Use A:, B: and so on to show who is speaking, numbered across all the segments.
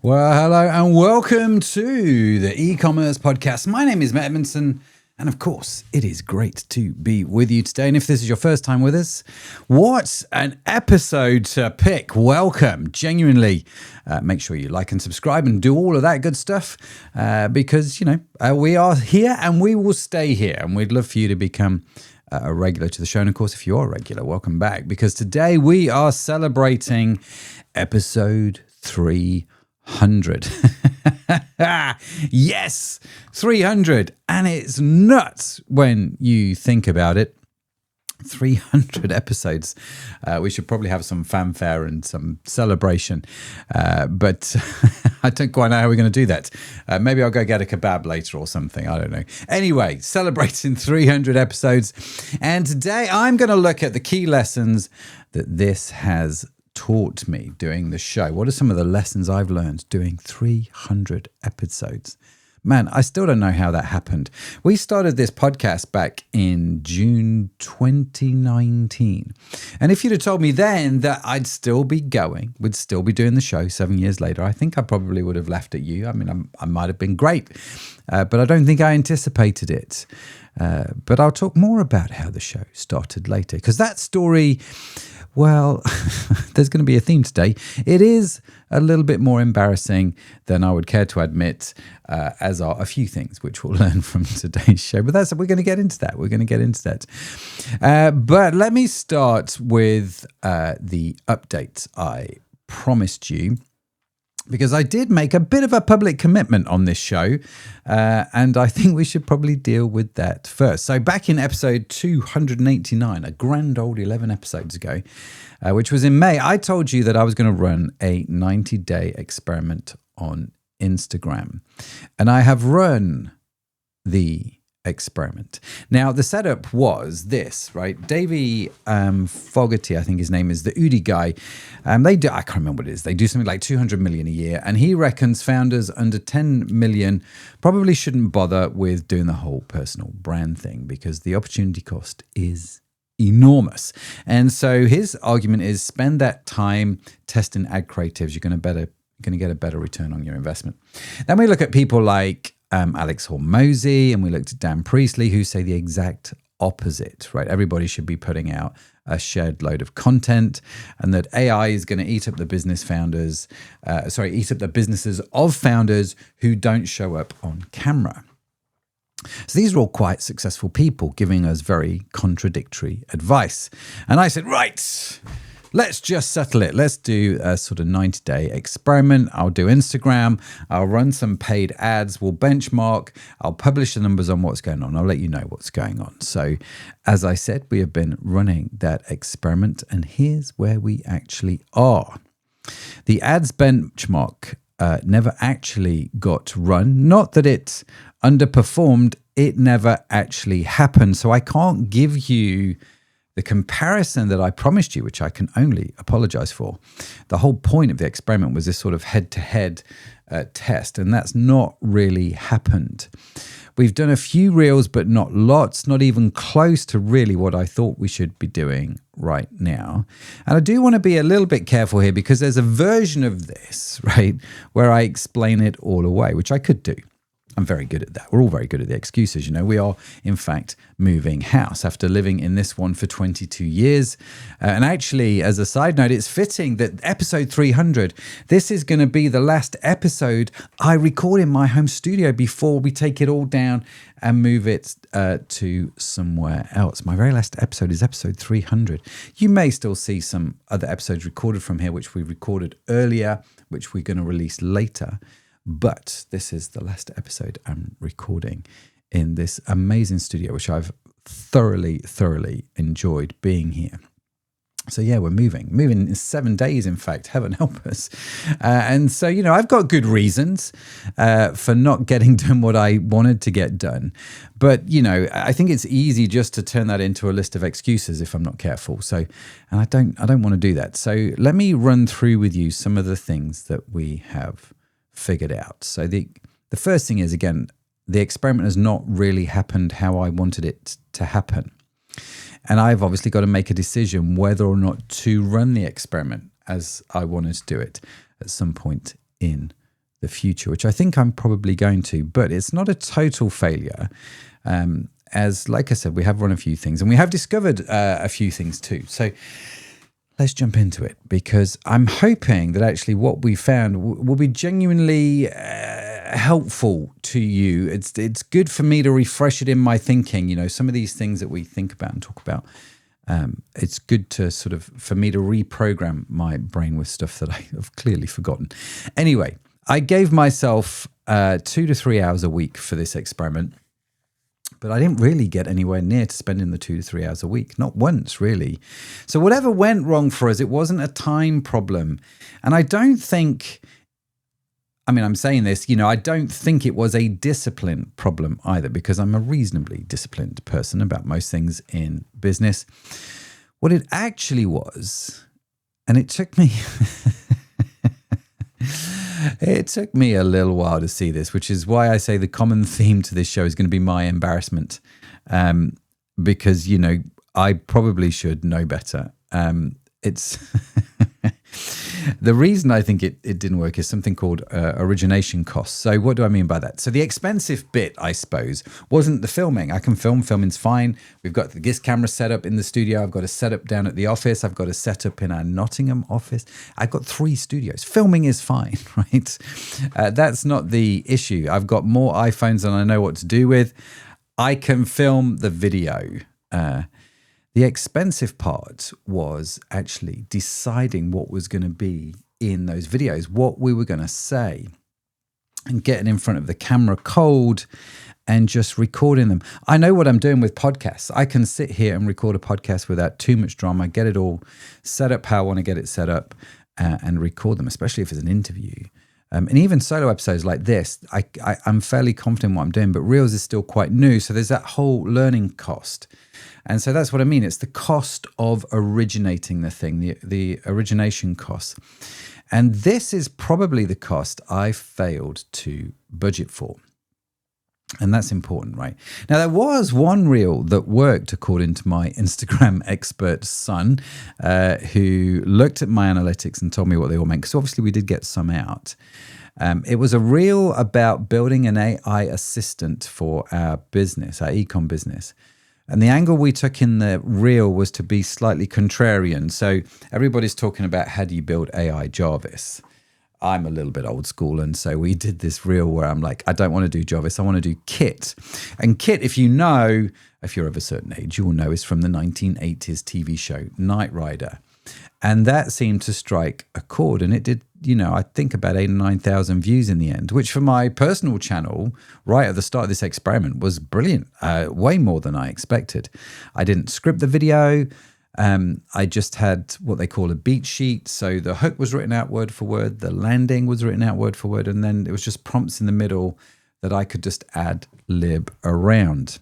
A: Well, hello and welcome to the e-commerce podcast. My name is Matt Edmondson, and of course, it is great to be with you today. And if this is your first time with us, what an episode to pick. Welcome. Genuinely, make sure you like and subscribe and do all of that good stuff because, we are here and we will stay here. And we'd love for you to become a regular to the show. And of course, if you are a regular, welcome back, because today we are celebrating episode 300. Yes, 300. And it's nuts when you think about it. 300 episodes. We should probably have some fanfare and some celebration. But I don't quite know how we're going to do that. Maybe I'll go get a kebab later or something. I don't know. Anyway, celebrating 300 episodes. And today I'm going to look at the key lessons that this has taught me doing the show. What are some of the lessons I've learned doing 300 episodes? Man, I still don't know how that happened. We started this podcast back in June 2019. And if you'd have told me then that I'd still be going, we'd still be doing the show 7 years later, I think I probably would have laughed at you. I mean, I might have been great, but I don't think I anticipated it. But I'll talk more about how the show started later, because that story, well, there's going to be a theme today. It is a little bit more embarrassing than I would care to admit, as are a few things which we'll learn from today's show. But we're going to get into that. But let me start with the updates I promised you, because I did make a bit of a public commitment on this show, and I think we should probably deal with that first. So back in episode 289, a grand old 11 episodes ago, which was in May, I told you that I was going to run a 90-day experiment on Instagram. And I have run the experiment. Now, the setup was this, right? Davey Fogarty, I think his name is, the Udi guy. I can't remember what it is. They do something like 200 million a year. And he reckons founders under 10 million probably shouldn't bother with doing the whole personal brand thing because the opportunity cost is enormous. And so his argument is spend that time testing ad creatives. You're going to get a better return on your investment. Then we look at people like Alex Hormozy, and we looked at Dan Priestley, who say the exact opposite, right? Everybody should be putting out a shared load of content, and that AI is going to eat up the businesses of founders who don't show up on camera. So these are all quite successful people giving us very contradictory advice. And I said, right, let's just settle it. Let's do a sort of 90-day experiment. I'll do Instagram. I'll run some paid ads. We'll benchmark. I'll publish the numbers on what's going on. I'll let you know what's going on. So as I said, we have been running that experiment, and here's where we actually are. The ads benchmark never actually got run. Not that it underperformed. It never actually happened. So I can't give you the comparison that I promised you, which I can only apologize for. The whole point of the experiment was this sort of head-to-head test, and that's not really happened. We've done a few reels, but not lots, not even close to really what I thought we should be doing right now. And I do want to be a little bit careful here, because there's a version of this, right, where I explain it all away, which I could do. I'm very good at that. We're all very good at the excuses. We are, in fact, moving house after living in this one for 22 years. And actually, as a side note, it's fitting that episode 300, this is going to be the last episode I record in my home studio before we take it all down and move it to somewhere else. My very last episode is episode 300. You may still see some other episodes recorded from here, which we recorded earlier, which we're going to release later. But this is the last episode I'm recording in this amazing studio, which I've thoroughly enjoyed being here. So yeah, we're moving in 7 days, in fact, heaven help us. And so, I've got good reasons for not getting done what I wanted to get done. But, I think it's easy just to turn that into a list of excuses if I'm not careful. So, and I don't want to do that. So let me run through with you some of the things that we have figured out. So the first thing is, again, the experiment has not really happened how I wanted it to happen. And I've obviously got to make a decision whether or not to run the experiment as I wanted to do it at some point in the future, which I think I'm probably going to, but it's not a total failure. As like I said, we have run a few things and we have discovered a few things too. So let's jump into it, because I'm hoping that actually what we found will be genuinely helpful to you. It's good for me to refresh it in my thinking. You know, some of these things that we think about and talk about, it's good to sort of, for me to reprogram my brain with stuff that I have clearly forgotten. Anyway, I gave myself 2 to 3 hours a week for this experiment, but I didn't really get anywhere near to spending the 2 to 3 hours a week, not once really. So whatever went wrong for us, it wasn't a time problem. And I don't think, I mean, I'm saying this, you know, I don't think it was a discipline problem either, because I'm a reasonably disciplined person about most things in business. What it actually was, and it took me... It took me a little while to see this, which is why I say the common theme to this show is going to be my embarrassment, because, you know, I probably should know better. It's the reason I think it didn't work is something called Origination Cost. So what do I mean by that? So the expensive bit, I suppose, wasn't the filming. I can film. Filming's fine. We've got the GIS camera set up in the studio. I've got a setup down at the office. I've got a setup in our Nottingham office. I've got 3 studios. Filming is fine, right? That's not the issue. I've got more iPhones than I know what to do with. I can film the video. The expensive part was actually deciding what was going to be in those videos, what we were going to say, and getting in front of the camera cold and just recording them. I know what I'm doing with podcasts. I can sit here and record a podcast without too much drama, get it all set up how I want to get it set up, and record them, especially if it's an interview. And even solo episodes like this, I'm fairly confident in what I'm doing, but Reels is still quite new. So there's that whole learning cost. And so that's what I mean. It's the cost of originating the thing, the origination cost. And this is probably the cost I failed to budget for. And that's important, right? Now, there was one reel that worked according to my Instagram expert son, who looked at my analytics and told me what they all meant, because obviously we did get some out. It was a reel about building an AI assistant for our business, our ecom business. And the angle we took in the reel was to be slightly contrarian. So everybody's talking about how do you build AI Jarvis. I'm a little bit old school, and so we did this reel where I'm like, I don't want to do Jarvis, I want to do Kit. And Kit, if you're of a certain age, you will know is from the 1980s TV show Knight Rider. And that seemed to strike a chord, and it did, you know, I think about 8,000 or 9,000 views in the end, which for my personal channel, right at the start of this experiment, was brilliant, way more than I expected. I didn't script the video. I just had what they call a beat sheet. So the hook was written out word for word, the landing was written out word for word, and then it was just prompts in the middle that I could just ad lib around,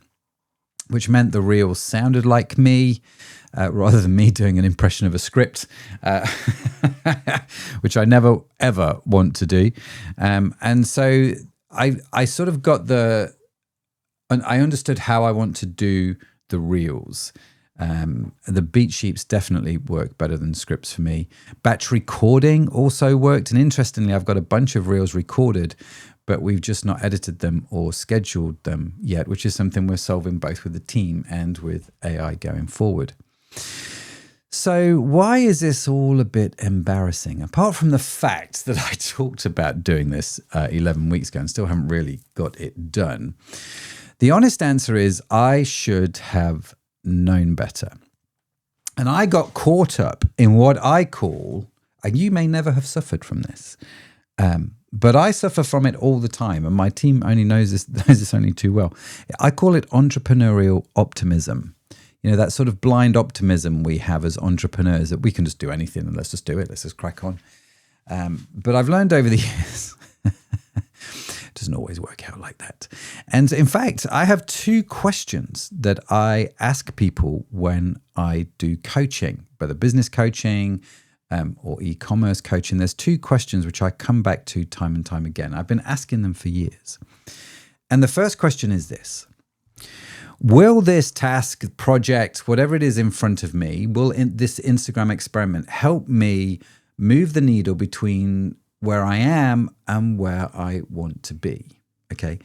A: which meant the reel sounded like me rather than me doing an impression of a script, which I never, ever want to do. And so I sort of got I understood how I want to do the reels. The beat sheets definitely work better than scripts for me. Batch recording also worked. And interestingly, I've got a bunch of reels recorded, but we've just not edited them or scheduled them yet, which is something we're solving both with the team and with AI going forward. So why is this all a bit embarrassing? Apart from the fact that I talked about doing this 11 weeks ago and still haven't really got it done, the honest answer is I should have known better. And I got caught up in what I call, and you may never have suffered from this, but I suffer from it all the time, and my team only knows this only too well. I call it entrepreneurial optimism. You know, that sort of blind optimism we have as entrepreneurs that we can just do anything and let's just do it, let's just crack on. But I've learned over the years, it doesn't always work out like that. And in fact, I have 2 questions that I ask people when I do coaching, whether business coaching or e-commerce coaching. There's 2 questions which I come back to time and time again. I've been asking them for years. And the first question is this: will this task, project, whatever it is in front of me, will this Instagram experiment help me move the needle between where I am and where I want to be. Okay.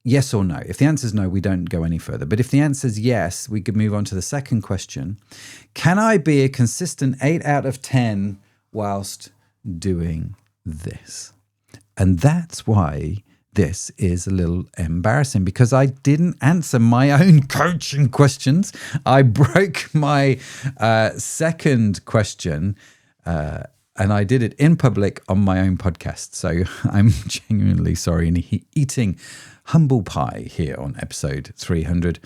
A: Yes or no? If the answer is no, we don't go any further. But if the answer is yes, we could move on to the second question. Can I be a consistent 8 out of 10 whilst doing this? And that's why this is a little embarrassing, because I didn't answer my own coaching questions. I broke my second question and I did it in public on my own podcast. So I'm genuinely sorry and eating humble pie here on episode 300.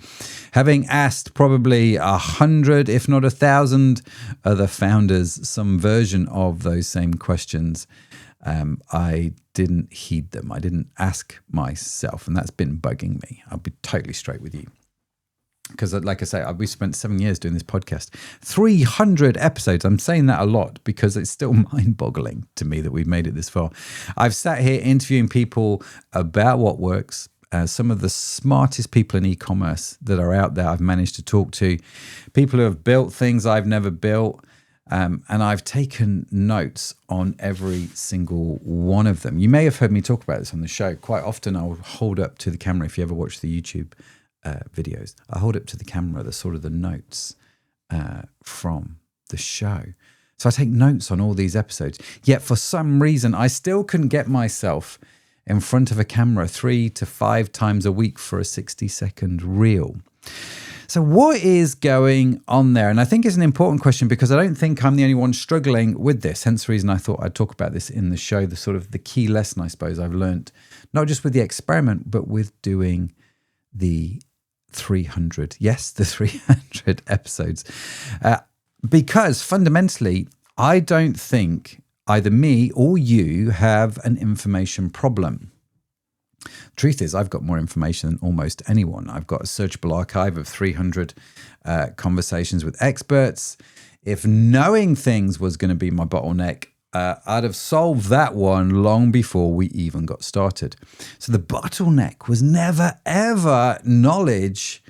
A: Having asked probably 100, if not 1,000 other founders some version of those same questions, I didn't heed them. I didn't ask myself, and that's been bugging me. I'll be totally straight with you. Because like I say, we spent 7 years doing this podcast, 300 episodes. I'm saying that a lot because it's still mind-boggling to me that we've made it this far. I've sat here interviewing people about what works. Some of the smartest people in e-commerce that are out there I've managed to talk to, people who have built things I've never built. And I've taken notes on every single one of them. You may have heard me talk about this on the show. Quite often I'll hold up to the camera, if you ever watch the YouTube videos, I hold up to the camera the sort of the notes from the show. So I take notes on all these episodes. Yet for some reason, I still couldn't get myself in front of a camera 3 to 5 times a week for a 60-second reel. So what is going on there? And I think it's an important question because I don't think I'm the only one struggling with this. Hence the reason I thought I'd talk about this in the show, the sort of the key lesson, I suppose, I've learned, not just with the experiment, but with doing the 300 episodes. Because fundamentally, I don't think either me or you have an information problem. Truth is, I've got more information than almost anyone. I've got a searchable archive of 300 conversations with experts. If knowing things was going to be my bottleneck, I'd have solved that one long before we even got started. So the bottleneck was never, ever knowledge.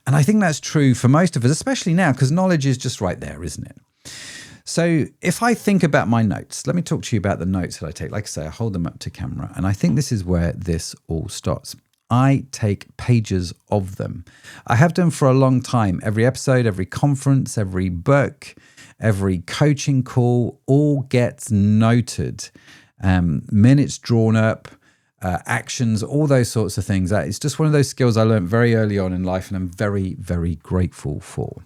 A: And I think that's true for most of us, especially now, because knowledge is just right there, isn't it? So if I think about my notes, let me talk to you about the notes that I take. Like I say, I hold them up to camera, and I think this is where this all starts. I take pages of them. I have done for a long time. Every episode, every conference, every book, every coaching call, all gets noted. Minutes drawn up, actions, all those sorts of things. It's just one of those skills I learned very early on in life, and I'm very, very grateful for.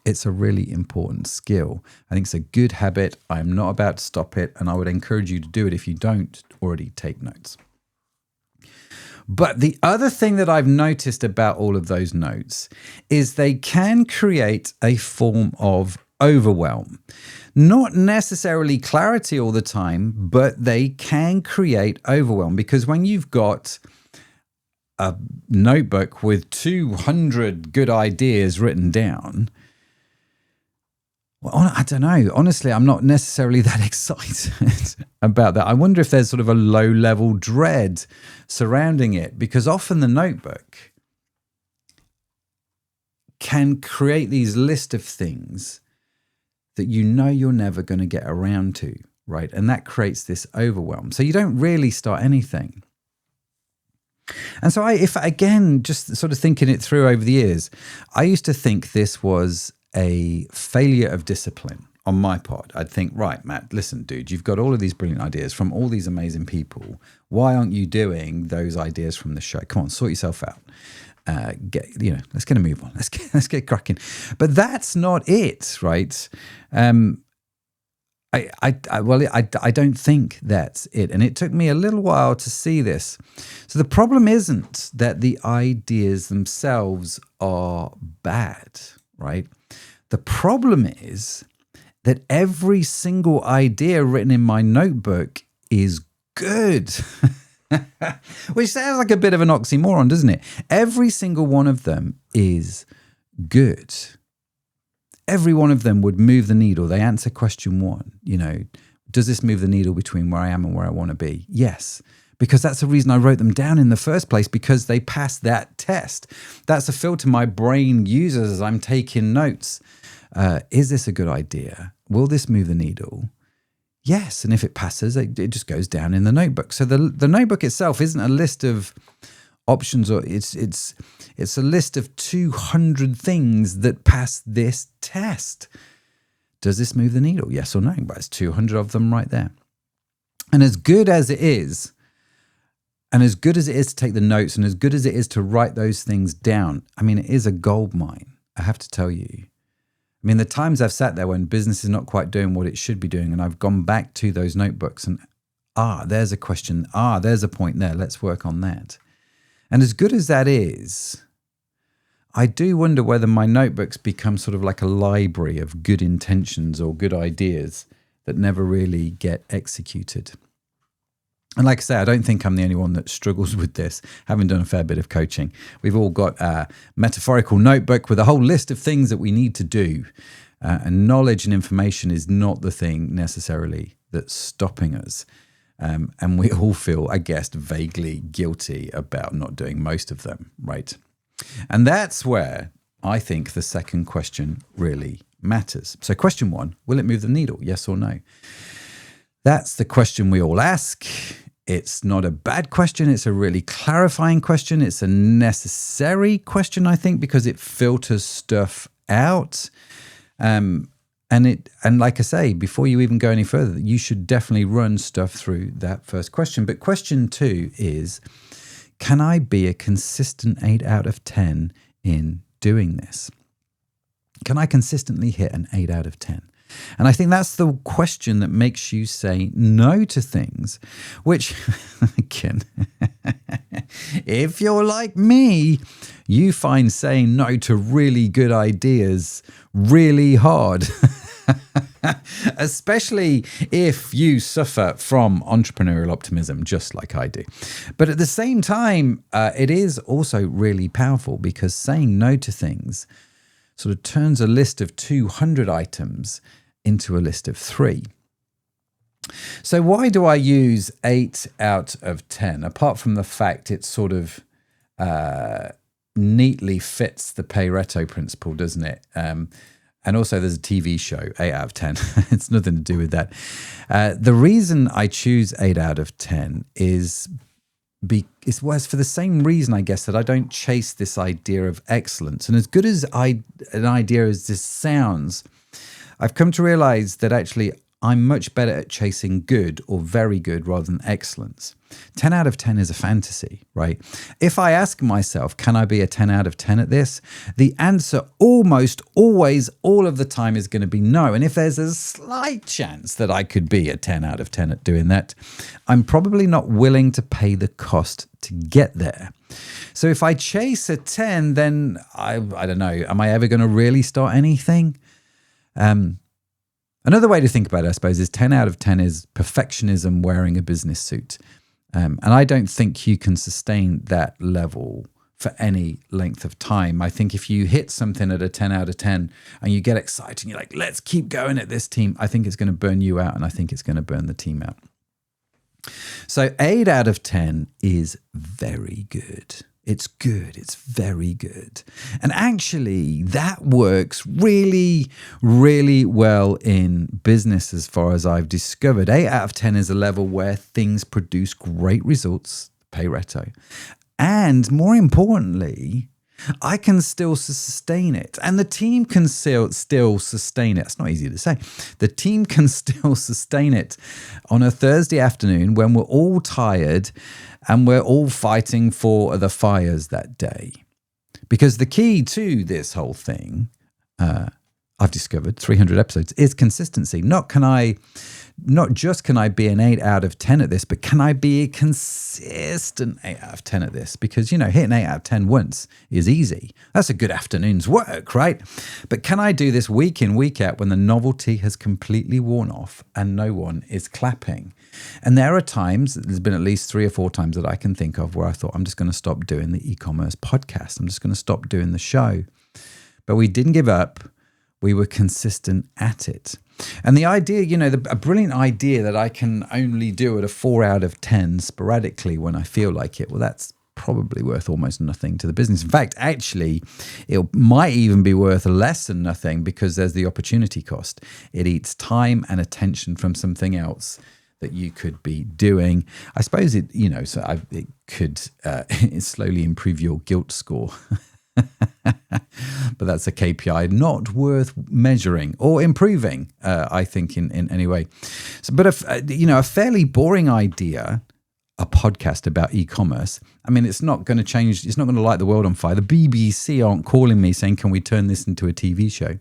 A: It's a really important skill. I think it's a good habit. I'm not about to stop it, and I would encourage you to do it if you don't already take notes. But the other thing that I've noticed about all of those notes is they can create a form of overwhelm. Not necessarily clarity all the time, but they can create overwhelm, because when you've got a notebook with 200 good ideas written down, well, I don't know. Honestly, I'm not necessarily that excited about that. I wonder if there's sort of a low-level dread surrounding it, because often the notebook can create these list of things that you know you're never going to get around to, right? And that creates this overwhelm. So you don't really start anything. And so just sort of thinking it through over the years, I used to think this was a failure of discipline on my part. I'd think, right, Matt, listen, dude, you've got all of these brilliant ideas from all these amazing people. Why aren't you doing those ideas from the show? Come on, sort yourself out. Let's get a move on. Let's get cracking. But that's not it, right? I don't think that's it. And it took me a little while to see this. So the problem isn't that the ideas themselves are bad, right? The problem is that every single idea written in my notebook is good. Which sounds like a bit of an oxymoron, doesn't it? Every single one of them is good. Every one of them would move the needle. They answer question 1. Does this move the needle between where I am and where I want to be? Yes. Because that's the reason I wrote them down in the first place, because they passed that test. That's a filter my brain uses as I'm taking notes. Is this a good idea? Will this move the needle? Yes, and if it passes, it just goes down in the notebook. So the notebook itself isn't a list of options, or it's a list of 200 things that pass this test. Does this move the needle? Yes or no? But it's 200 of them right there. And as good as it is, to take the notes, and as good as it is to write those things down, I mean, it is a gold mine, I have to tell you. I mean, the times I've sat there when business is not quite doing what it should be doing, and I've gone back to those notebooks and, there's a question, there's a point there, let's work on that. And as good as that is, I do wonder whether my notebooks become sort of like a library of good intentions or good ideas that never really get executed. And like I say, I don't think I'm the only one that struggles with this, having done a fair bit of coaching. We've all got a metaphorical notebook with a whole list of things that we need to do. And knowledge and information is not the thing necessarily that's stopping us. And we all feel, I guess, vaguely guilty about not doing most of them, right? And that's where I think the second question really matters. So question 1, will it move the needle? Yes or no? That's the question we all ask. It's not a bad question. It's a really clarifying question. It's a necessary question, I think, because it filters stuff out. And like I say, before you even go any further, you should definitely run stuff through that first question. But question 2 is, can I be a consistent 8 out of 10 in doing this? Can I consistently hit an 8 out of 10? And I think that's the question that makes you say no to things, which, again, if you're like me, you find saying no to really good ideas really hard. Especially if you suffer from entrepreneurial optimism, just like I do. But at the same time, it is also really powerful, because saying no to things sort of turns a list of 200 items into a list of 3. So why do I use 8 out of 10? Apart from the fact it sort of neatly fits the Pareto principle, doesn't it? And also there's a TV show, 8 out of 10. It's nothing to do with that. The reason I choose 8 out of 10 is for the same reason, I guess, that I don't chase this idea of excellence. And as good as an idea as this sounds, I've come to realize that actually I'm much better at chasing good or very good rather than excellence. 10 out of 10 is a fantasy, right? If I ask myself, can I be a 10 out of 10 at this? The answer almost always, all of the time, is going to be no. And if there's a slight chance that I could be a 10 out of 10 at doing that, I'm probably not willing to pay the cost to get there. So if I chase a 10, then I don't know, am I ever going to really start anything? Another way to think about it, I suppose, is 10 out of 10 is perfectionism wearing a business suit. And I don't think you can sustain that level for any length of time. I think if you hit something at a 10 out of 10 and you get excited and you're like, let's keep going at this team, I think it's going to burn you out, and I think it's going to burn the team out. So 8 out of 10 is very good. It's good. It's very good. And actually, that works really, really well in business as far as I've discovered. 8 out of 10 is a level where things produce great results, Pareto. And more importantly, I can still sustain it, and the team can still sustain it. It's not easy to say. The team can still sustain it on a Thursday afternoon when we're all tired and we're all fighting for the fires that day. Because the key to this whole thing, I've discovered 300 episodes, is consistency. Not just can I be an 8 out of 10 at this, but can I be a consistent 8 out of 10 at this? Because, hitting 8 out of 10 once is easy. That's a good afternoon's work, right? But can I do this week in, week out when the novelty has completely worn off and no one is clapping? And there are times, there's been at least 3 or 4 times that I can think of where I thought, I'm just going to stop doing the e-commerce podcast. I'm just going to stop doing the show. But we didn't give up. We were consistent at it. And the idea, a brilliant idea that I can only do at a 4 out of 10 sporadically when I feel like it, well, that's probably worth almost nothing to the business. In fact, actually, it might even be worth less than nothing because there's the opportunity cost. It eats time and attention from something else that you could be doing. I suppose it could slowly improve your guilt score. But that's a KPI not worth measuring or improving, I think, in any way. So, but a fairly boring idea, a podcast about e-commerce. I mean, it's not going to change. It's not going to light the world on fire. The BBC aren't calling me saying, "Can we turn this into a TV show?"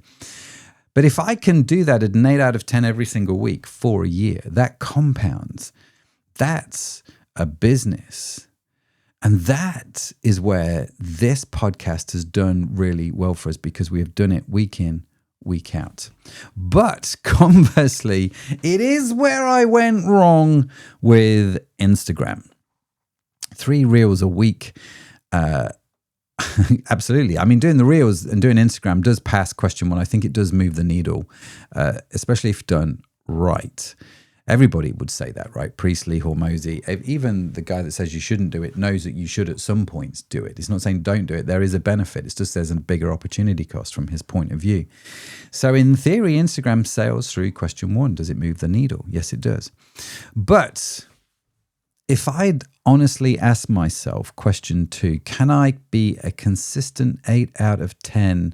A: But if I can do that at an 8 out of 10 every single week for a year, that compounds. That's a business. And that is where this podcast has done really well for us because we have done it week in, week out. But conversely, it is where I went wrong with Instagram. 3 reels a week. Absolutely. I mean, doing the reels and doing Instagram does pass question 1. I think it does move the needle, especially if done right. Everybody would say that, right? Priestley, Hormozy, even the guy that says you shouldn't do it knows that you should at some points do it. It's not saying don't do it. There is a benefit. It's just there's a bigger opportunity cost from his point of view. So in theory, Instagram sales through question 1, does it move the needle? Yes, it does. But if I'd honestly asked myself question 2, can I be a consistent 8 out of 10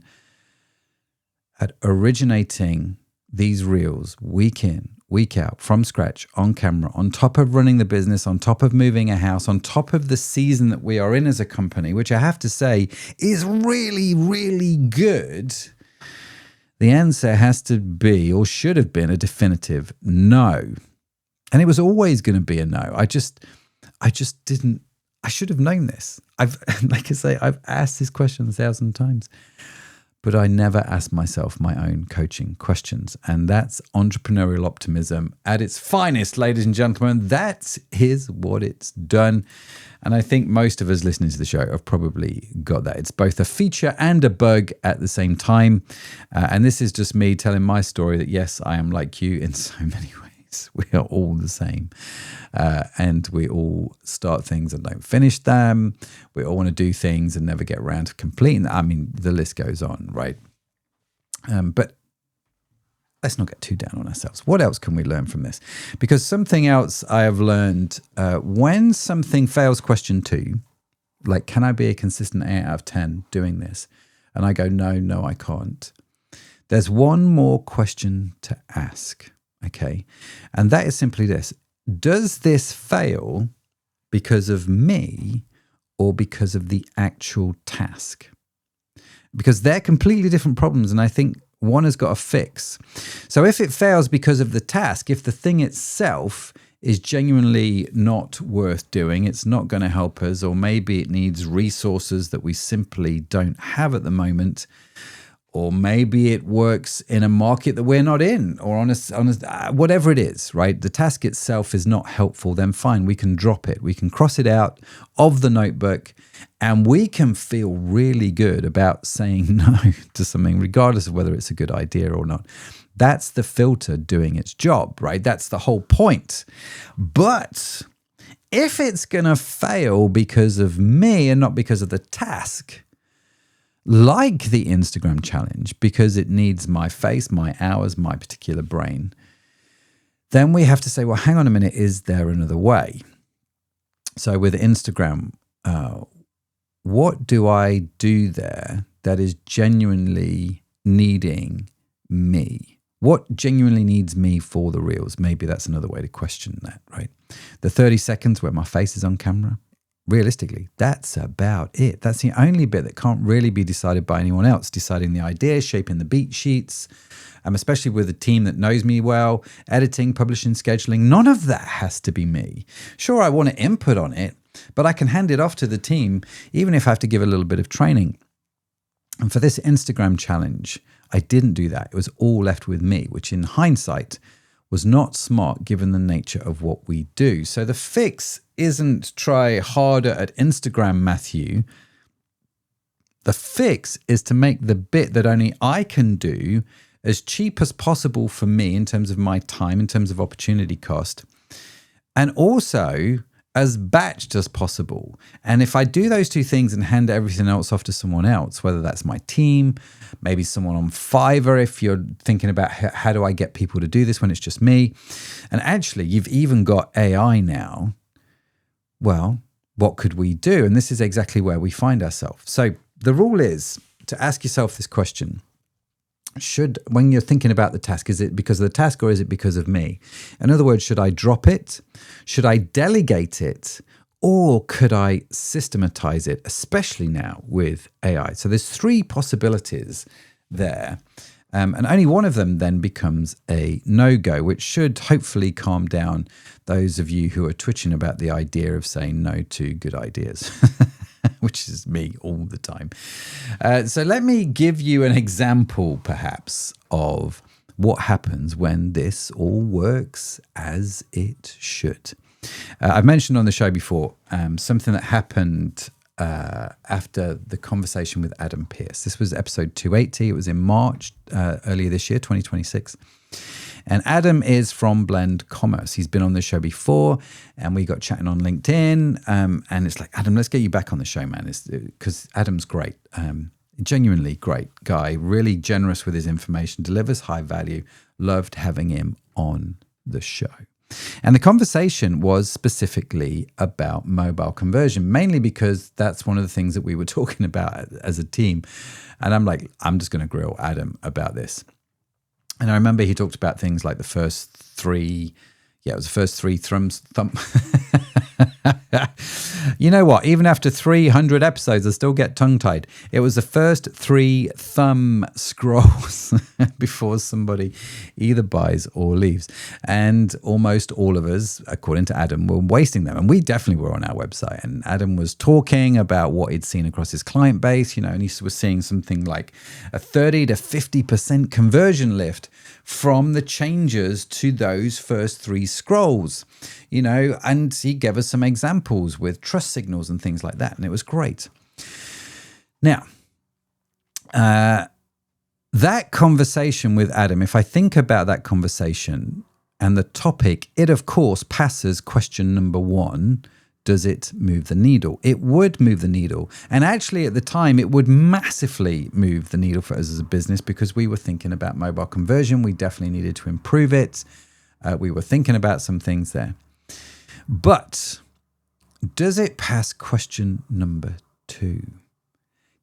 A: at originating these reels week in, week out, from scratch, on camera, on top of running the business, on top of moving a house, on top of the season that we are in as a company, which I have to say is really, really good? The answer has to be, or should have been, a definitive no. And it was always going to be a no. I just didn't, I should have known this. Like I say, I've asked this question 1,000 times. But I never asked myself my own coaching questions. And that's entrepreneurial optimism at its finest, ladies and gentlemen. That is what it's done. And I think most of us listening to the show have probably got that. It's both a feature and a bug at the same time. And this is just me telling my story that, yes, I am like you in so many ways. We are all the same. And we all start things and don't finish them. We all want to do things and never get around to completing them. I mean, the list goes on, right? But let's not get too down on ourselves. What else can we learn from this? Because something else I have learned, when something fails question 2, like, can I be a consistent 8 out of 10 doing this? And I go, no, I can't. There's one more question to ask. Okay. And that is simply this. Does this fail because of me or because of the actual task? Because they're completely different problems. And I think one has got a fix. So if it fails because of the task, if the thing itself is genuinely not worth doing, it's not going to help us, or maybe it needs resources that we simply don't have at the moment, or maybe it works in a market that we're not in, or on whatever it is, right? The task itself is not helpful, then fine, we can drop it. We can cross it out of the notebook, and we can feel really good about saying no to something, regardless of whether it's a good idea or not. That's the filter doing its job, right? That's the whole point. But if it's going to fail because of me and not because of the task, like the Instagram challenge, because it needs my face, my hours, my particular brain, then we have to say, well, hang on a minute, is there another way? So with Instagram, what do I do there that is genuinely needing me? What genuinely needs me for the reels? Maybe that's another way to question that, right? The 30 seconds where my face is on camera, realistically, that's about it. That's the only bit that can't really be decided by anyone else. Deciding the idea, shaping the beat sheets, especially with a team that knows me well, editing, publishing, scheduling, none of that has to be me. Sure, I want to input on it, but I can hand it off to the team, even if I have to give a little bit of training. And for this Instagram challenge, I didn't do that. It was all left with me, which in hindsight was not smart given the nature of what we do. So the fix isn't try harder at Instagram, Matthew. The fix is to make the bit that only I can do as cheap as possible for me in terms of my time, in terms of opportunity cost, and also as batched as possible. And if I do those two things and hand everything else off to someone else, whether that's my team, maybe someone on Fiverr, if you're thinking about how do I get people to do this when it's just me. And actually, you've even got AI now. Well, what could we do? And this is exactly where we find ourselves. So the rule is to ask yourself this question. When you're thinking about the task, is it because of the task or is it because of me? In other words, should I drop it? Should I delegate it? Or could I systematize it, especially now with AI? So there's three possibilities there. And only one of them then becomes a no-go, which should hopefully calm down those of you who are twitching about the idea of saying no to good ideas. Which is me all the time. So let me give you an example, perhaps, of what happens when this all works as it should. I've mentioned on the show before something that happened after the conversation with Adam Pearce. This was episode 280. It was in March earlier this year, 2026. And Adam is from Blend Commerce. He's been on the show before, and we got chatting on LinkedIn. And it's like, Adam, let's get you back on the show, man. Because Adam's great, genuinely great guy, really generous with his information, delivers high value. Loved having him on the show. And the conversation was specifically about mobile conversion, mainly because that's one of the things that we were talking about as a team. And I'm like, I'm just going to grill Adam about this. And I remember he talked about things like the first three thumbs. You know what? Even after 300 episodes, I still get tongue-tied. It was the first 3 thumb scrolls before somebody either buys or leaves. And almost all of us, according to Adam, were wasting them. And we definitely were on our website. And Adam was talking about what he'd seen across his client base, and he was seeing something like a 30 to 50% conversion lift from the changes to those first 3 scrolls, and he gave us some examples with trust signals and things like that. And it was great. Now, that conversation with Adam, if I think about that conversation and the topic, it of course passes question number 1. Does it move the needle? It would move the needle. And actually at the time, it would massively move the needle for us as a business because we were thinking about mobile conversion. We definitely needed to improve it. We were thinking about some things there. But does it pass question number 2?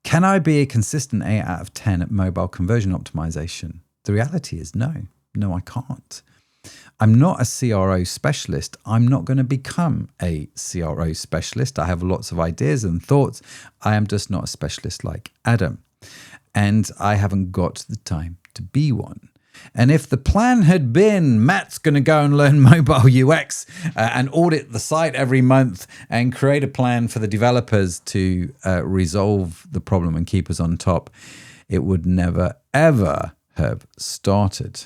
A: Can I be a consistent 8 out of 10 at mobile conversion optimization? The reality is no. No, I can't. I'm not a CRO specialist. I'm not going to become a CRO specialist. I have lots of ideas and thoughts. I am just not a specialist like Adam. And I haven't got the time to be one. And if the plan had been Matt's going to go and learn mobile UX and audit the site every month and create a plan for the developers to resolve the problem and keep us on top, it would never, ever have started.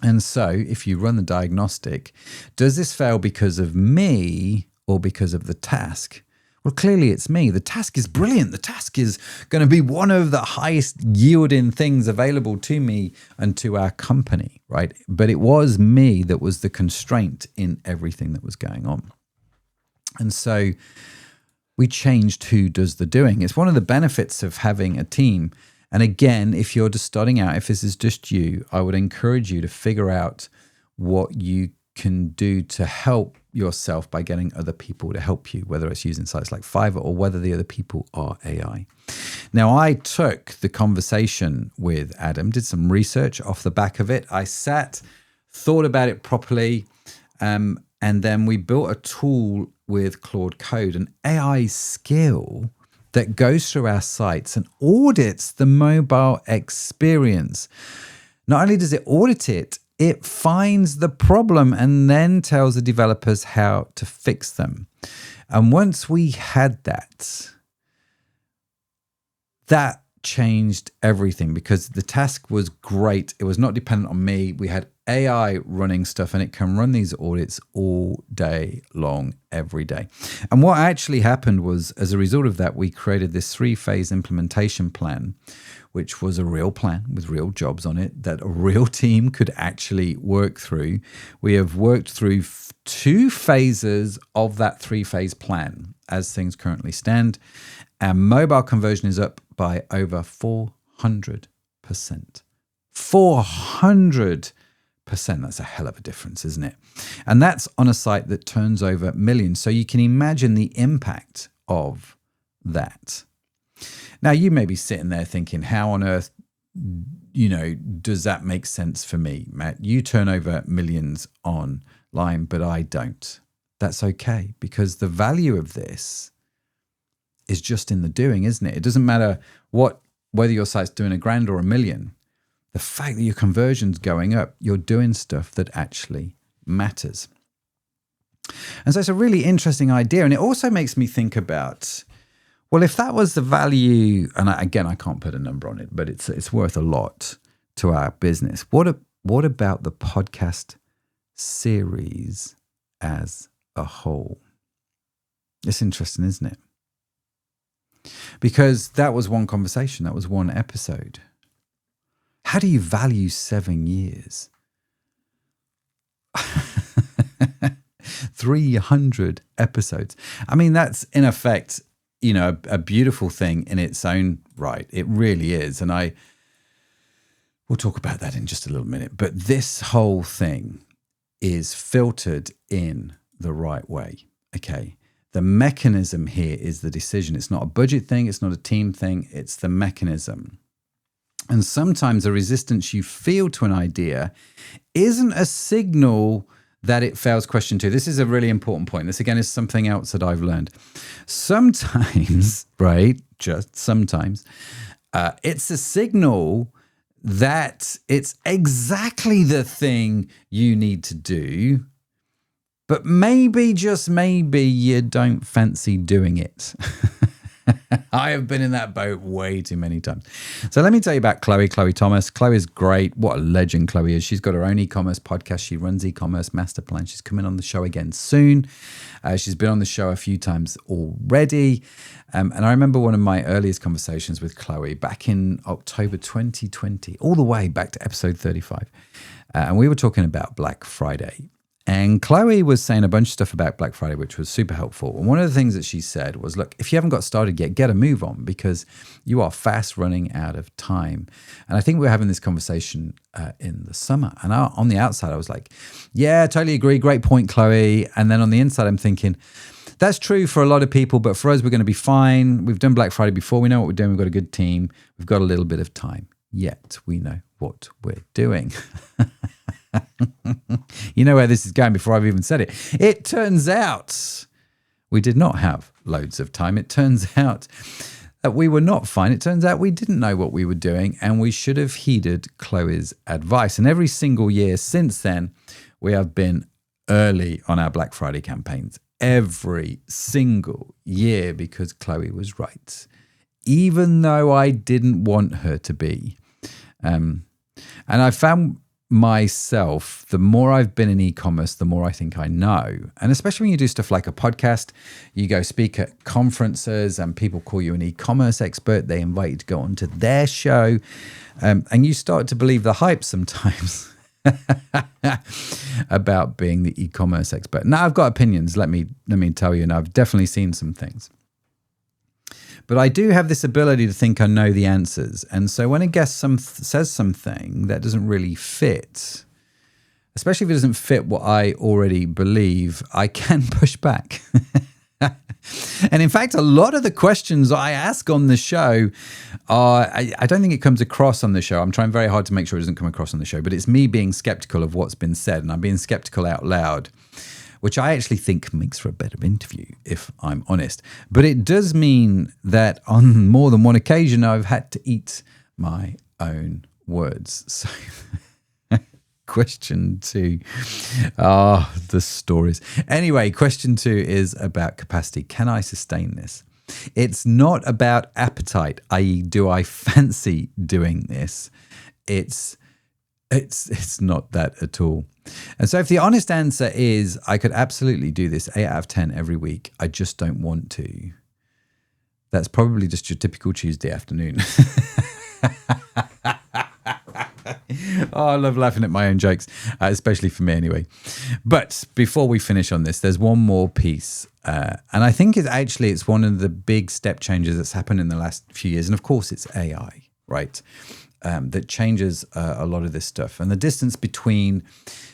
A: And so if you run the diagnostic, does this fail because of me or because of the task? Well, clearly it's me. The task is brilliant. The task is going to be one of the highest yielding things available to me and to our company, right? But it was me that was the constraint in everything that was going on. And so we changed who does the doing. It's one of the benefits of having a team. And again, if you're just starting out, if this is just you, I would encourage you to figure out what you can do to help yourself by getting other people to help you, whether it's using sites like Fiverr or whether the other people are AI. Now, I took the conversation with Adam, did some research off the back of it. I sat, thought about it properly, and then we built a tool with Claude Code, an AI skill that goes through our sites and audits the mobile experience. Not only does it audit it, it finds the problem and then tells the developers how to fix them. And once we had that changed everything because the task was great. It was not dependent on me. We had AI running stuff and it can run these audits all day long, every day. And what actually happened was, as a result of that, we created this 3-phase implementation plan which was a real plan with real jobs on it that a real team could actually work through. We have worked through 2 phases of that 3-phase plan as things currently stand. Our mobile conversion is up by over 400%. 400%. That's a hell of a difference, isn't it? And that's on a site that turns over millions. So you can imagine the impact of that. Now, you may be sitting there thinking, how on earth, does that make sense for me, Matt? You turn over millions online, but I don't. That's okay, because the value of this is just in the doing, isn't it? It doesn't matter whether your site's doing $1,000 or $1 million. The fact that your conversion's going up, you're doing stuff that actually matters. And so it's a really interesting idea. And it also makes me think about, well, if that was the value, and I can't put a number on it, but it's worth a lot to our business. What about the podcast series as a whole? It's interesting, isn't it? Because that was one conversation, that was one episode. How do you value 7 years? 300 episodes. I mean, that's in effect, a beautiful thing in its own right. It really is. And we'll talk about that in just a little minute. But this whole thing is filtered in the right way. Okay. The mechanism here is the decision. It's not a budget thing. It's not a team thing. It's the mechanism. And sometimes the resistance you feel to an idea isn't a signal that it fails question 2. This is a really important point. This, again, is something else that I've learned. Sometimes, right, just sometimes, it's a signal that it's exactly the thing you need to do, but maybe, just maybe, you don't fancy doing it. I have been in that boat way too many times. So let me tell you about Chloe Thomas. Chloe is great. What a legend Chloe is. She's got her own e-commerce podcast. She runs e-commerce master plan. She's coming on the show again soon. She's been on the show a few times already. And I remember one of my earliest conversations with Chloe back in October 2020, all the way back to episode 35. And we were talking about Black Friday. And Chloe was saying a bunch of stuff about Black Friday, which was super helpful. And one of the things that she said was, look, if you haven't got started yet, get a move on, because you are fast running out of time. And I think we were having this conversation in the summer. And on the outside, I was like, yeah, totally agree. Great point, Chloe. And then on the inside, I'm thinking, that's true for a lot of people, but for us, we're going to be fine. We've done Black Friday before. We know what we're doing. We've got a good team. We've got a little bit of time. Yet we know what we're doing. You know where this is going before I've even said it. It turns out we did not have loads of time. It turns out that we were not fine. It turns out we didn't know what we were doing, and we should have heeded Chloe's advice. And every single year since then, we have been early on our Black Friday campaigns. Every single year, because Chloe was right, even though I didn't want her to be. And I found myself, the more I've been in e-commerce, the more I think I know. And especially when you do stuff like a podcast, you go speak at conferences and people call you an e-commerce expert. They invite you to go onto their show, and you start to believe the hype sometimes about being the e-commerce expert. Now, I've got opinions, let me tell you, and I've definitely seen some things. But I do have this ability to think I know the answers. And so when a guest says something that doesn't really fit, especially if it doesn't fit what I already believe, I can push back. And in fact, a lot of the questions I ask on the show are, I don't think it comes across on the show. I'm trying very hard to make sure it doesn't come across on the show, but it's me being skeptical of what's been said, and I'm being skeptical out loud, which I actually think makes for a better interview, if I'm honest. But it does mean that on more than one occasion, I've had to eat my own words. So question 2. The stories. Anyway, question 2 is about capacity. Can I sustain this? It's not about appetite, i.e., do I fancy doing this? It's not that at all. And so if the honest answer is, I could absolutely do this 8 out of 10 every week, I just don't want to, that's probably just your typical Tuesday afternoon. Oh, I love laughing at my own jokes, especially for me anyway. But before we finish on this, there's one more piece. And I think it's one of the big step changes that's happened in the last few years. And of course, it's AI, right? That changes a lot of this stuff. And the distance between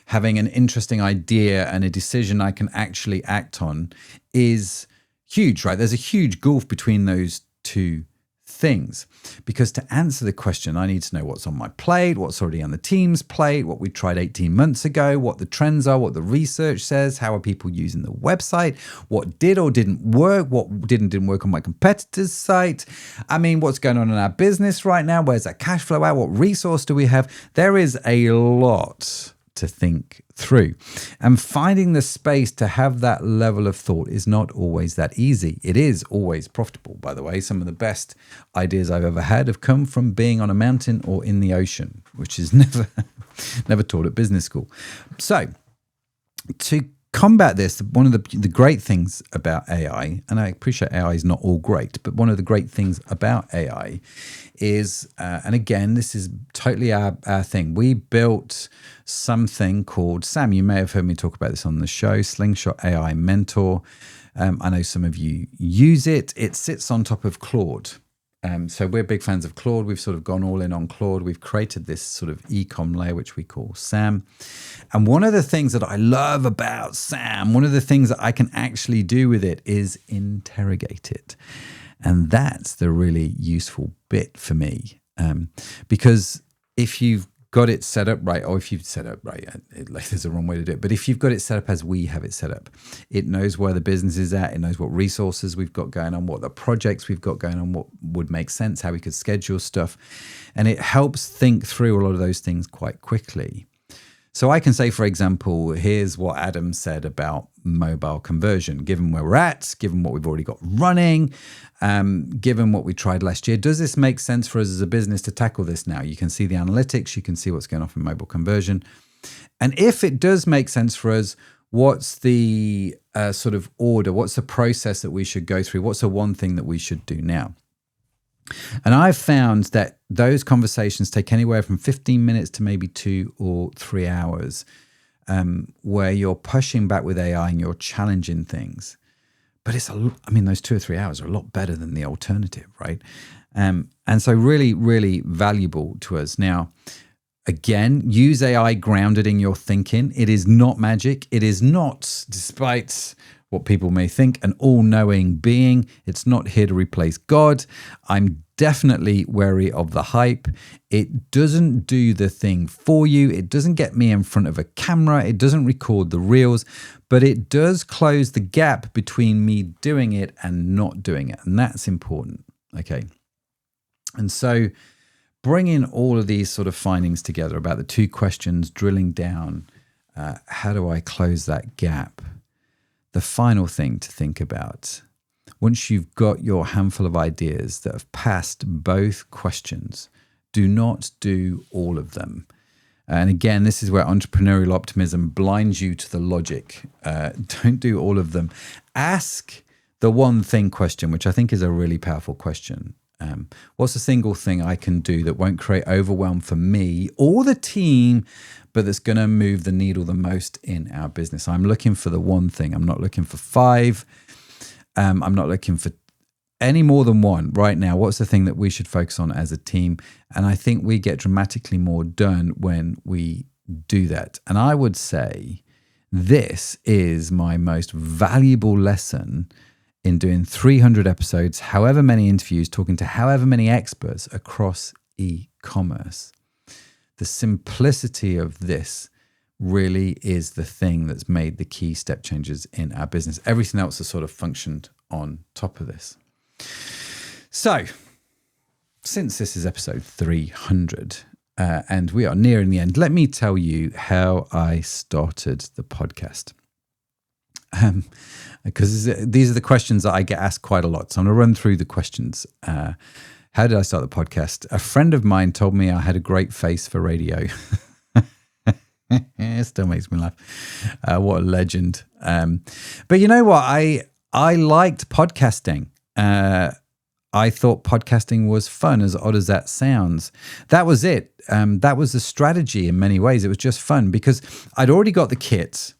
A: having an interesting idea and a decision I can actually act on is huge, right? There's a huge gulf between those two things, because to answer the question, I need to know what's on my plate, what's already on the team's plate, what we tried 18 months ago, what the trends are, what the research says, how are people using the website, what did or didn't work, what didn't work on my competitor's site. I mean, what's going on in our business right now? Where's that cash flow at? What resource do we have? There is a lot to think through, and finding the space to have that level of thought is not always that easy. It is always profitable, by the way. Some of the best ideas I've ever had have come from being on a mountain or in the ocean, which is never taught at business school. So to combat this, one of the great things about AI, and I appreciate AI is not all great, but one of the great things about AI is, and again, this is totally our thing. We built something called SAM. You may have heard me talk about this on the show, Slingshot AI Mentor. I know some of you use it. It sits on top of Claude. So we're big fans of Claude. We've sort of gone all in on Claude. We've created this sort of e-com layer, which we call SAM. And one of the things that I love about SAM, one of the things that I can actually do with it is interrogate it. And that's the really useful bit for me. Because if you've got it set up right, or if you've set up right, there's a wrong way to do it, but if you've got it set up as we have it set up, it knows where the business is at, it knows what resources we've got going on, what the projects we've got going on, what would make sense, how we could schedule stuff, and it helps think through a lot of those things quite quickly. So I can say, for example, here's what Adam said about mobile conversion. Given where we're at, given what we've already got running, given what we tried last year, does this make sense for us as a business to tackle this now? You can see the analytics, you can see what's going on in mobile conversion. And if it does make sense for us, what's the sort of order? What's the process that we should go through? What's the one thing that we should do now? And I've found that those conversations take anywhere from 15 minutes to maybe 2 or 3 hours, where you're pushing back with AI and you're challenging things. But those 2 or 3 hours are a lot better than the alternative, right? And so really, really valuable to us. Now, again, use AI grounded in your thinking. It is not magic. It is not, despite what people may think, an all-knowing being. It's not here to replace God. I'm definitely wary of the hype. It doesn't do the thing for you. It doesn't get me in front of a camera. It doesn't record the reels, but it does close the gap between me doing it and not doing it. And that's important, okay? And so bringing all of these sort of findings together about the 2 questions, drilling down, how do I close that gap? The final thing to think about, once you've got your handful of ideas that have passed both questions, do not do all of them. And again, this is where entrepreneurial optimism blinds you to the logic. Don't do all of them. Ask the one thing question, which I think is a really powerful question. What's the single thing I can do that won't create overwhelm for me or the team, but that's going to move the needle the most in our business? I'm looking for the one thing. I'm not looking for 5. I'm not looking for any more than 1 right now. What's the thing that we should focus on as a team? And I think we get dramatically more done when we do that. And I would say this is my most valuable lesson in doing 300 episodes, however many interviews, talking to however many experts across e-commerce. The simplicity of this really is the thing that's made the key step changes in our business. Everything else has sort of functioned on top of this. So, since this is episode 300, and we are nearing the end, let me tell you how I started the podcast. Because these are the questions that I get asked quite a lot. So I'm going to run through the questions. How did I start the podcast? A friend of mine told me I had a great face for radio. It still makes me laugh. What a legend. But you know what? I liked podcasting. I thought podcasting was fun, as odd as that sounds. That was it. That was the strategy in many ways. It was just fun because I'd already got the kit.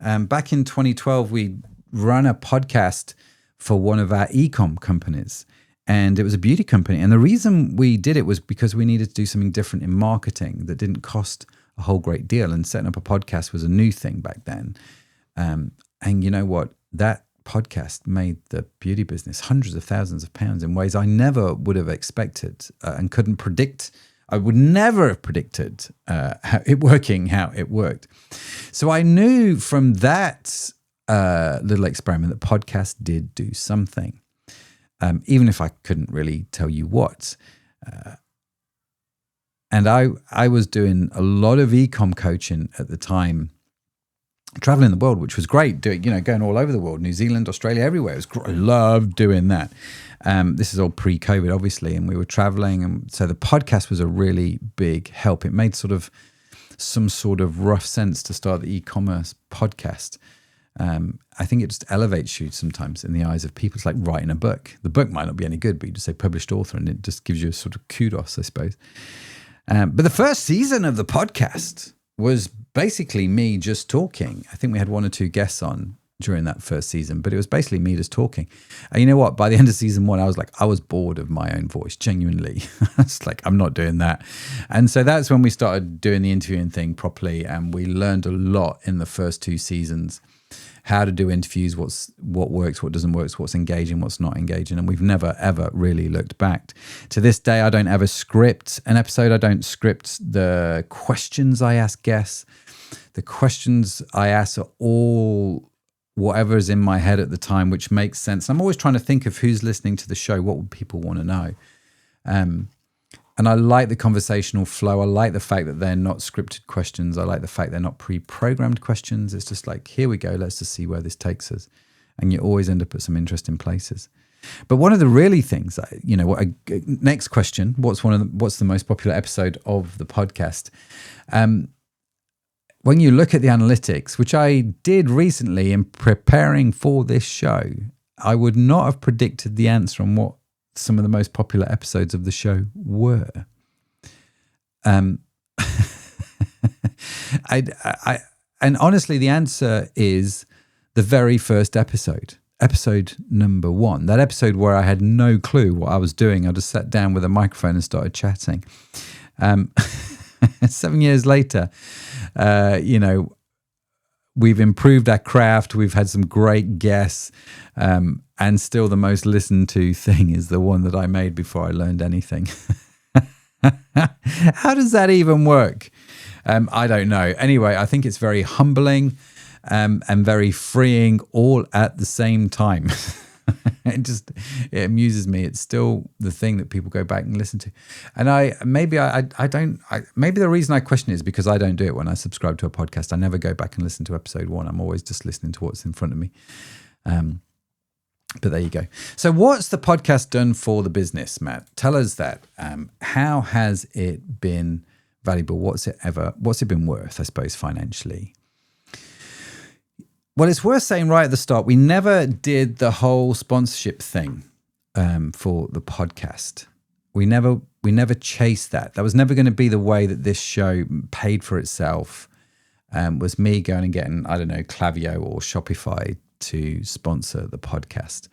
A: Back in 2012, we ran a podcast for one of our e-com companies, and it was a beauty company. And the reason we did it was because we needed to do something different in marketing that didn't cost a whole great deal. And setting up a podcast was a new thing back then. And you know what? That podcast made the beauty business hundreds of thousands of pounds in ways I never would have expected and couldn't predict. I would never have predicted how it worked. So I knew from that little experiment that podcasts did do something, even if I couldn't really tell you what. And I was doing a lot of e-com coaching at the time, traveling the world, which was great, going all over the world, New Zealand, Australia, everywhere. It was great. I loved doing that. This is all pre-COVID, obviously, and we were traveling. And so the podcast was a really big help. It made some sort of rough sense to start the e-commerce podcast. I think it just elevates you sometimes in the eyes of people. It's like writing a book. The book might not be any good, but you just say published author and it just gives you a sort of kudos, I suppose. But the first season of the podcast was basically me just talking. I think we had one or two guests on during that first season, but it was basically me just talking. And you know what? By the end of season one, I was bored of my own voice, genuinely. It's like, I'm not doing that. And so that's when we started doing the interviewing thing properly. And we learned a lot in the first two seasons, how to do interviews, what works, what doesn't work, what's engaging, what's not engaging. And we've never, ever really looked back. To this day, I don't ever script an episode. I don't script the questions I ask guests. The questions I ask are all whatever is in my head at the time, which makes sense. I'm always trying to think of who's listening to the show. What would people want to know? And I like the conversational flow. I like the fact that they're not scripted questions. I like the fact they're not pre-programmed questions. It's just like, here we go. Let's just see where this takes us. And you always end up at some interesting places. But one of the really things, next question, what's the most popular episode of the podcast? When you look at the analytics, which I did recently in preparing for this show, I would not have predicted the answer on what some of the most popular episodes of the show were. And honestly, the answer is the very first episode number 1. That episode where I had no clue what I was doing. I just sat down with a microphone and started chatting. 7 years later, we've improved our craft. We've had some great guests. And still the most listened to thing is the one that I made before I learned anything. How does that even work? I don't know. Anyway, I think it's very humbling and very freeing all at the same time. It amuses me. It's still the thing that people go back and listen to. And maybe the reason I question it is because I don't do it when I subscribe to a podcast. I never go back and listen to episode 1. I'm always just listening to what's in front of me. But there you go. So what's the podcast done for the business, Matt? Tell us that. How has it been valuable? What's it been worth, I suppose, financially? Well, it's worth saying right at the start, we never did the whole sponsorship thing for the podcast. We never chased that. That was never going to be the way that this show paid for itself. Was me going and getting, Klaviyo or Shopify to sponsor the podcast.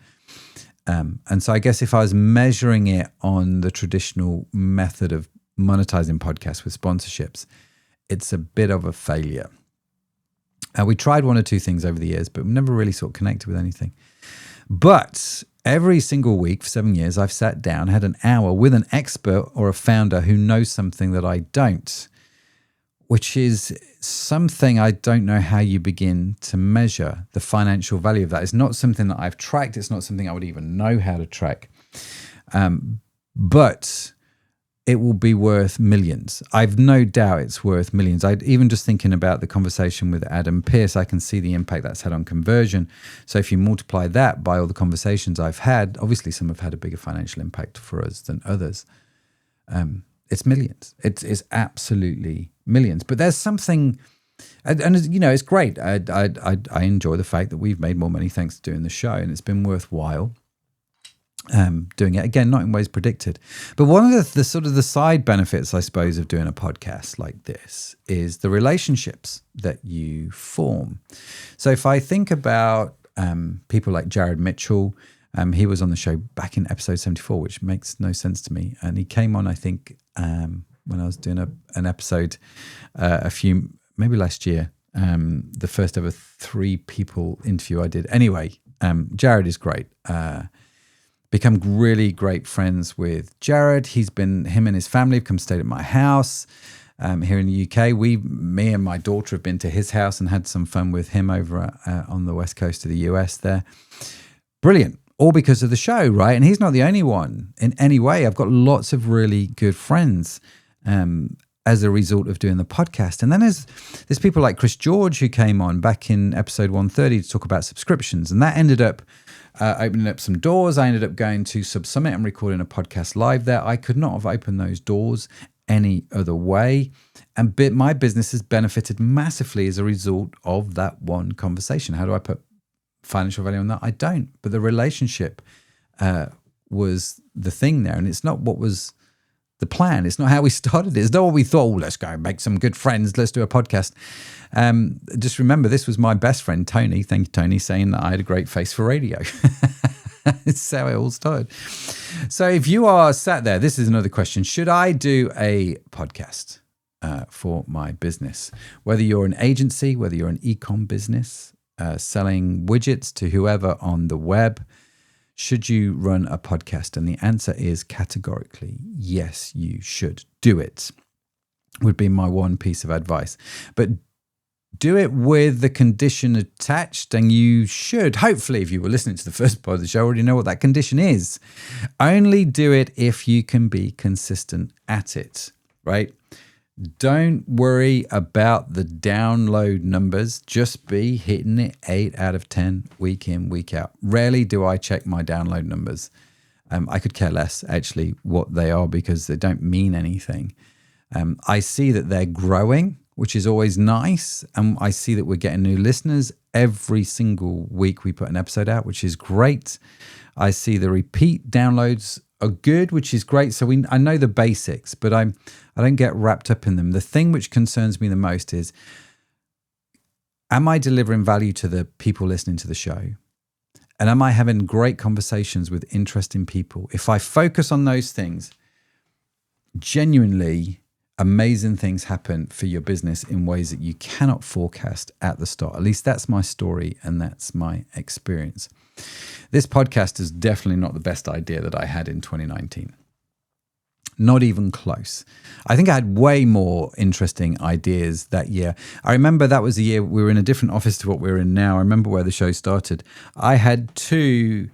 A: And so I guess if I was measuring it on the traditional method of monetizing podcasts with sponsorships, it's a bit of a failure. We tried one or two things over the years, but we never really sort of connected with anything. But every single week for 7 years, I've sat down, had an hour with an expert or a founder who knows something that I don't, which is something I don't know how you begin to measure the financial value of that. It's not something that I've tracked. It's not something I would even know how to track. But it will be worth millions. I've no doubt it's worth millions. Even just thinking about the conversation with Adam Pearce, I can see the impact that's had on conversion. So if you multiply that by all the conversations I've had, obviously some have had a bigger financial impact for us than others. It's millions. It's absolutely millions. But there's something, and it's great. I enjoy the fact that we've made more money thanks to doing the show, and it's been worthwhile. doing it. Again, not in ways predicted. But one of the sort of the side benefits, I suppose, of doing a podcast like this is the relationships that you form. So if I think about people like Jared Mitchell, he was on the show back in episode 74, which makes no sense to me. And he came on, I think, when I was doing an episode maybe last year, the first ever 3 people interview I did. Anyway, Jared is great. Become really great friends with Jared. Him and his family have come stayed at my house here in the UK. Me and my daughter have been to his house and had some fun with him over on the west coast of the US there. Brilliant. All because of the show, right? And he's not the only one in any way. I've got lots of really good friends as a result of doing the podcast. And then there's people like Chris George who came on back in episode 130 to talk about subscriptions. And that ended up opening up some doors. I ended up going to Sub Summit and recording a podcast live there. I could not have opened those doors any other way. And my business has benefited massively as a result of that one conversation. How do I put financial value on that? I don't. But the relationship was the thing there. And it's not what was the plan. It's not how we started it. It's not what we thought, let's go and make some good friends. Let's do a podcast. Just remember, this was my best friend, Tony. Thank you, Tony, saying that I had a great face for radio. It's how it all started. So if you are sat there, this is another question. Should I do a podcast for my business? Whether you're an agency, whether you're an e-com business, selling widgets to whoever on the web, should you run a podcast? And the answer is categorically, yes, you should do it, would be my one piece of advice. But do it with the condition attached, and you should, hopefully, if you were listening to the first part of the show, already know what that condition is. Only do it if you can be consistent at it, right? Don't worry about the download numbers. Just be hitting it 8 out of 10 week in, week out. Rarely do I check my download numbers. I could care less, actually, what they are because they don't mean anything. I see that they're growing, which is always nice. And I see that we're getting new listeners. Every single week we put an episode out, which is great. I see the repeat downloads are good, which is great. So I know the basics, but I don't get wrapped up in them. The thing which concerns me the most is, am I delivering value to the people listening to the show? And am I having great conversations with interesting people? If I focus on those things, genuinely amazing things happen for your business in ways that you cannot forecast at the start. At least that's my story and that's my experience. This podcast is definitely not the best idea that I had in 2019. Not even close. I think I had way more interesting ideas that year. I remember that was the year we were in a different office to what we're in now. I remember where the show started. I had 2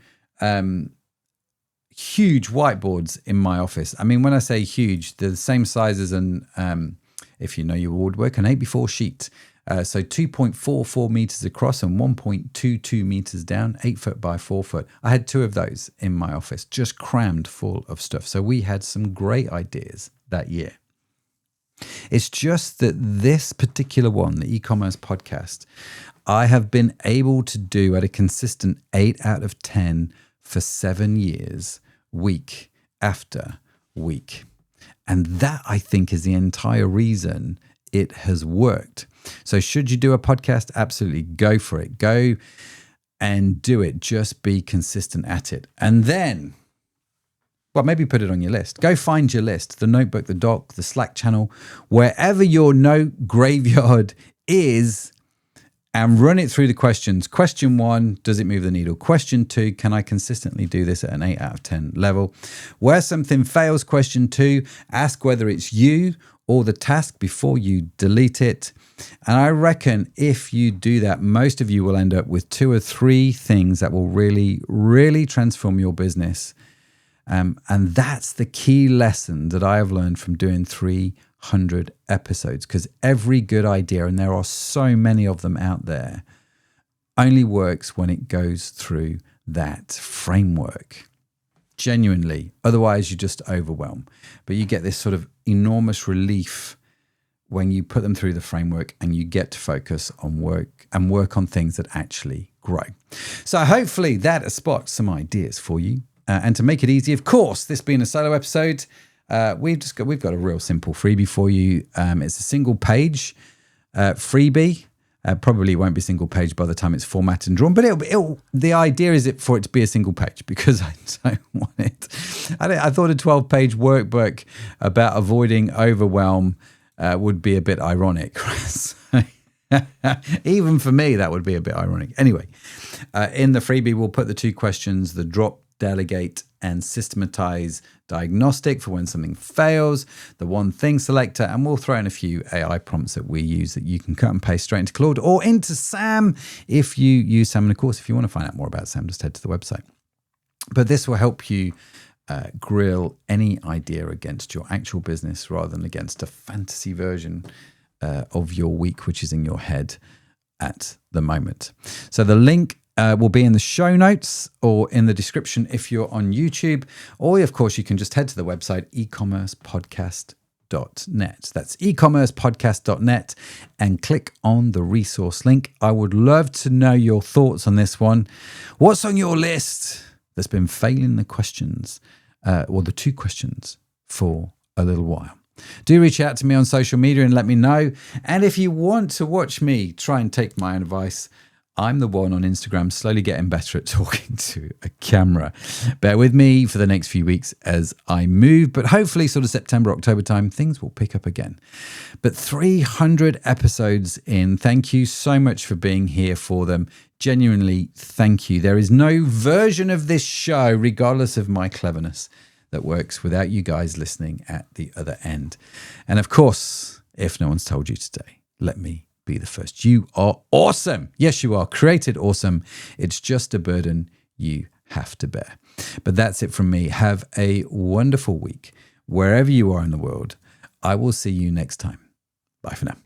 A: huge whiteboards in my office. I mean, when I say huge, they're the same size as if you know your woodwork, an 8x4 sheet. So 2.44 meters across and 1.22 meters down, 8 foot by 4 foot. I had 2 of those in my office, just crammed full of stuff. So we had some great ideas that year. It's just that this particular one, the e-commerce podcast, I have been able to do at a consistent 8 out of 10 for 7 years, week after week. And that, I think, is the entire reason it has worked. So should you do a podcast? Absolutely. Go for it. Go and do it. Just be consistent at it. And then, well, maybe put it on your list. Go find your list, the notebook, the doc, the Slack channel, wherever your note graveyard is, and run it through the questions. Question 1, does it move the needle? Question 2, can I consistently do this at an 8 out of 10 level? Where something fails, question 2, ask whether it's you or the task before you delete it. And I reckon if you do that, most of you will end up with 2 or 3 things that will really, really transform your business. And that's the key lesson that I have learned from doing 300 episodes, because every good idea, and there are so many of them out there, only works when it goes through that framework. Genuinely. Otherwise, you just overwhelm. But you get this sort of enormous relief when you put them through the framework and you get to focus on work on things that actually grow. So hopefully that has sparked some ideas for you And to make it easy, of course, this being a solo episode, we've got a real simple freebie for you. It's a single page freebie. Probably won't be single page by the time it's formatted and drawn, but the idea is for it to be a single page, because I don't want it. I thought a 12-page workbook about avoiding overwhelm would be a bit ironic. Even for me, that would be a bit ironic. Anyway, in the freebie, we'll put the 2 questions, the drop, delegate, and systematize diagnostic for when something fails, the one thing selector, and we'll throw in a few AI prompts that we use that you can cut and paste straight into Claude or into Sam if you use Sam. And of course, if you want to find out more about Sam, just head to the website. But this will help you grill any idea against your actual business rather than against a fantasy version of your week, which is in your head at the moment. So the link will be in the show notes or in the description if you're on YouTube. Or, of course, you can just head to the website, ecommercepodcast.net. That's ecommercepodcast.net, and click on the resource link. I would love to know your thoughts on this one. What's on your list that's been failing the questions, or the 2 questions, for a little while? Do reach out to me on social media and let me know. And if you want to watch me try and take my own advice, I'm the one on Instagram slowly getting better at talking to a camera. Bear with me for the next few weeks as I move, but hopefully sort of September, October time, things will pick up again. But 300 episodes in. Thank you so much for being here for them. Genuinely, thank you. There is no version of this show, regardless of my cleverness, that works without you guys listening at the other end. And of course, if no one's told you today, let me be the first. You are awesome. Yes, you are created awesome. It's just a burden you have to bear. But that's it from me. Have a wonderful week wherever you are in the world. I will see you next time. Bye for now.